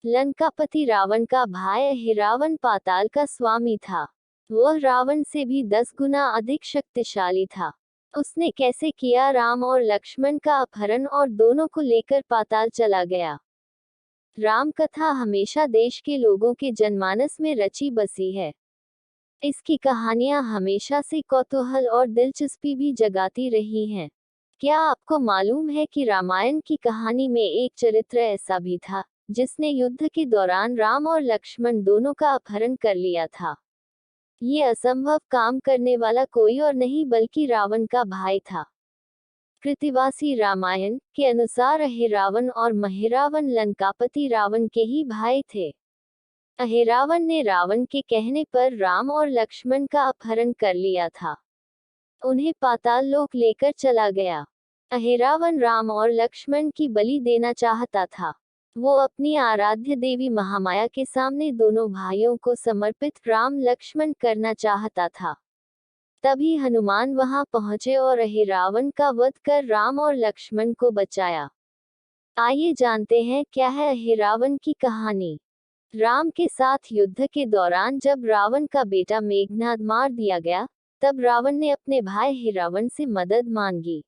लंकापति रावण का भाई अहिरावण पाताल का स्वामी था। वह रावण से भी 10 गुना अधिक शक्तिशाली था। उसने कैसे किया राम और लक्ष्मण का अपहरण और दोनों को लेकर पाताल चला गया। राम कथा हमेशा देश के लोगों के जनमानस में रची बसी है। इसकी कहानियां हमेशा से कौतूहल और दिलचस्पी भी जगाती रही हैं। क्या आपको मालूम है कि रामायण की कहानी में एक चरित्र ऐसा भी था जिसने युद्ध के दौरान राम और लक्ष्मण दोनों का अपहरण कर लिया था। ये असंभव काम करने वाला कोई और नहीं बल्कि रावण का भाई था। कृतिवासी रामायण के अनुसार अहिरावण और महिरावण लंकापति रावण के ही भाई थे। अहिरावण ने रावण के कहने पर राम और लक्ष्मण का अपहरण कर लिया था। उन्हें पाताल लोक लेकर चला गया। अहिरावण राम और लक्ष्मण की बलि देना चाहता था। वो अपनी आराध्य देवी महामाया के सामने दोनों भाइयों को समर्पित राम लक्ष्मण करना चाहता था। तभी हनुमान वहां पहुंचे और अहिरावण का वध कर राम और लक्ष्मण को बचाया। आइए जानते हैं क्या है अहिरावण की कहानी। राम के साथ युद्ध के दौरान जब रावण का बेटा मेघनाद मार दिया गया, तब रावण ने अपने भाई अहिरावण से मदद मांगी।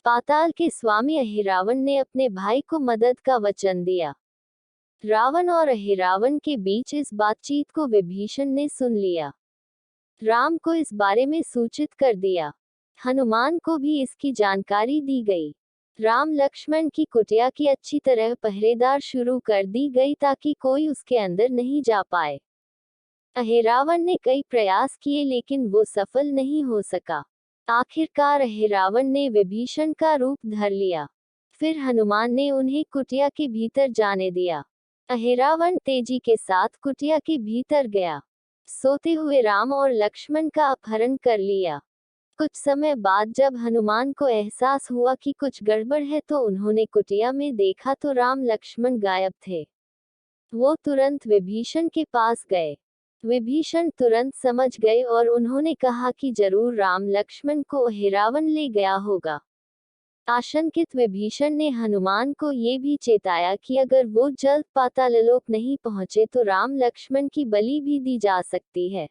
पाताल के स्वामी अहिरावण ने अपने भाई को मदद का वचन दिया। रावण और अहिरावण के बीच इस बातचीत को विभीषण ने सुन लिया। राम को इस बारे में सूचित कर दिया। हनुमान को भी इसकी जानकारी दी गई। राम लक्ष्मण की कुटिया की अच्छी तरह पहरेदार शुरू कर दी गई ताकि कोई उसके अंदर नहीं जा पाए। अहिरावण ने कई प्रयास किए लेकिन वो सफल नहीं हो सका। आखिरकार अहिरावण ने विभीषण का रूप धर लिया। फिर हनुमान ने उन्हें कुटिया के भीतर जाने दिया। अहिरावण तेजी के साथ कुटिया के भीतर गया। सोते हुए राम और लक्ष्मण का अपहरण कर लिया। कुछ समय बाद जब हनुमान को एहसास हुआ कि कुछ गड़बड़ है तो उन्होंने कुटिया में देखा तो राम लक्ष्मण गायब थे। वो तुरंत विभीषण के पास गए। विभीषण तुरंत समझ गए और उन्होंने कहा कि जरूर राम लक्ष्मण को अहिरावण ले गया होगा। आशंकित विभीषण ने हनुमान को ये भी चेताया कि अगर वो जल्द पाताललोक नहीं पहुंचे तो राम लक्ष्मण की बलि भी दी जा सकती है।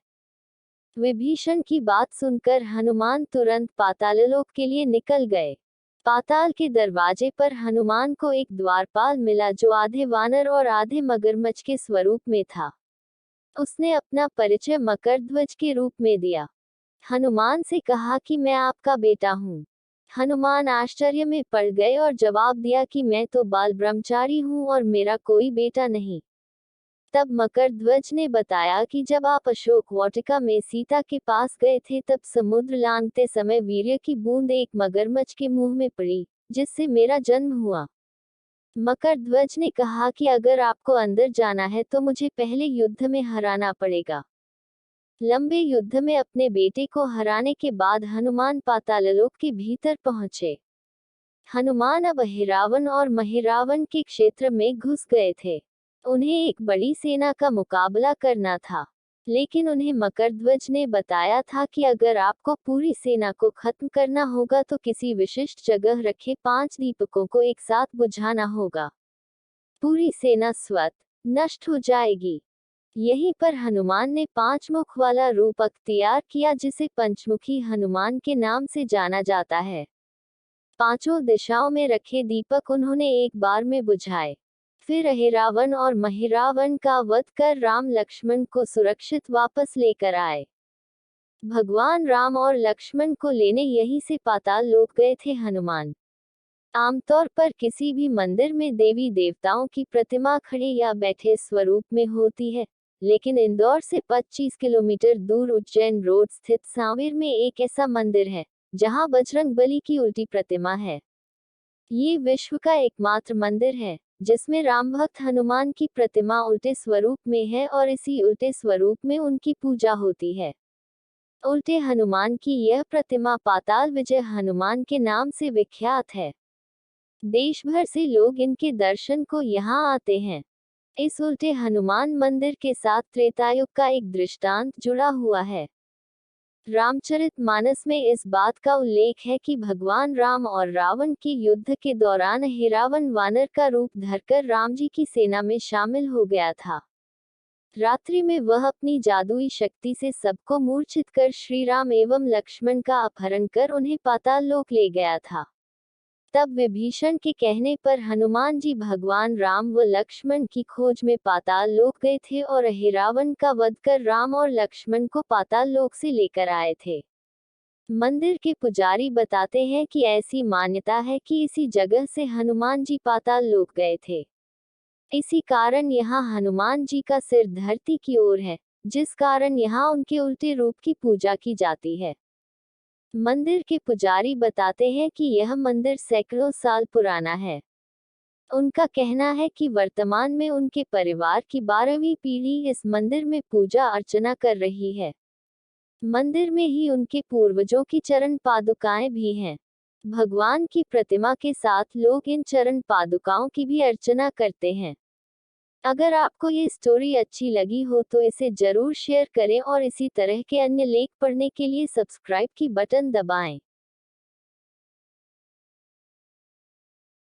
विभीषण की बात सुनकर हनुमान तुरंत पाताललोक के लिए निकल गए। पाताल के दरवाजे पर हनुमान को एक द्वारपाल मिला जो आधे वानर और आधे मगरमच्छ के स्वरूप में था। उसने अपना परिचय मकरध्वज के रूप में दिया। हनुमान से कहा कि मैं आपका बेटा हूँ। हनुमान आश्चर्य में पड़ गए और जवाब दिया कि मैं तो बाल ब्रह्मचारी हूँ और मेरा कोई बेटा नहीं। तब मकरध्वज ने बताया कि जब आप अशोक वाटिका में सीता के पास गए थे तब समुद्र लांघते समय वीर्य की बूंद एक मगरमच्छ के मुंह में पड़ी, जिससे मेरा जन्म हुआ। मकरध्वज ने कहा कि अगर आपको अंदर जाना है तो मुझे पहले युद्ध में हराना पड़ेगा। लंबे युद्ध में अपने बेटे को हराने के बाद हनुमान पाताललोक के भीतर पहुंचे। हनुमान अब अहिरावण और महिरावण के क्षेत्र में घुस गए थे। उन्हें एक बड़ी सेना का मुकाबला करना था, लेकिन उन्हें मकरध्वज ने बताया था कि अगर आपको पूरी सेना को खत्म करना होगा तो किसी विशिष्ट जगह रखे 5 दीपकों को एक साथ बुझाना होगा। पूरी सेना स्वतः नष्ट हो जाएगी। यहीं पर हनुमान ने 5 मुख वाला रूप अख्तियार किया जिसे पंचमुखी हनुमान के नाम से जाना जाता है। पांचों दिशाओं में रखे दीपक उन्होंने एक बार में बुझाए। फिर अहिरावण और महिरावण का वध कर राम लक्ष्मण को सुरक्षित वापस लेकर आए। भगवान राम और लक्ष्मण को लेने यहीं से पाताल लोक गए थे हनुमान। आमतौर पर किसी भी मंदिर में देवी देवताओं की प्रतिमा खड़े या बैठे स्वरूप में होती है, लेकिन इंदौर से 25 किलोमीटर दूर उज्जैन रोड स्थित सांवेर में एक ऐसा मंदिर है जहां बजरंग बली की उल्टी प्रतिमा है। ये विश्व का एकमात्र मंदिर है जिसमें राम भक्त हनुमान की प्रतिमा उल्टे स्वरूप में है और इसी उल्टे स्वरूप में उनकी पूजा होती है। उल्टे हनुमान की यह प्रतिमा पाताल विजय हनुमान के नाम से विख्यात है। देश भर से लोग इनके दर्शन को यहाँ आते हैं। इस उल्टे हनुमान मंदिर के साथ त्रेतायुग का एक दृष्टांत जुड़ा हुआ है। रामचरितमानस में इस बात का उल्लेख है कि भगवान राम और रावण के युद्ध के दौरान हिरावन वानर का रूप धरकर राम जी की सेना में शामिल हो गया था। रात्रि में वह अपनी जादुई शक्ति से सबको मूर्छित कर श्री राम एवं लक्ष्मण का अपहरण कर उन्हें पाताल लोक ले गया था। तब विभीषण के कहने पर हनुमान जी भगवान राम व लक्ष्मण की खोज में पाताल लोक गए थे और हिरावन का वध कर राम और लक्ष्मण को पाताल लोक से लेकर आए थे। मंदिर के पुजारी बताते हैं कि ऐसी मान्यता है कि इसी जगह से हनुमान जी पाताल लोक गए थे। इसी कारण यहाँ हनुमान जी का सिर धरती की ओर है, जिस कारण यहाँ उनके उल्टे रूप की पूजा की जाती है। मंदिर के पुजारी बताते हैं कि यह मंदिर सैकड़ों साल पुराना है। उनका कहना है कि वर्तमान में उनके परिवार की 12वीं पीढ़ी इस मंदिर में पूजा अर्चना कर रही है। मंदिर में ही उनके पूर्वजों की चरण पादुकाएं भी हैं। भगवान की प्रतिमा के साथ लोग इन चरण पादुकाओं की भी अर्चना करते हैं। अगर आपको ये स्टोरी अच्छी लगी हो तो इसे जरूर शेयर करें और इसी तरह के अन्य लेख पढ़ने के लिए सब्सक्राइब की बटन दबाएं।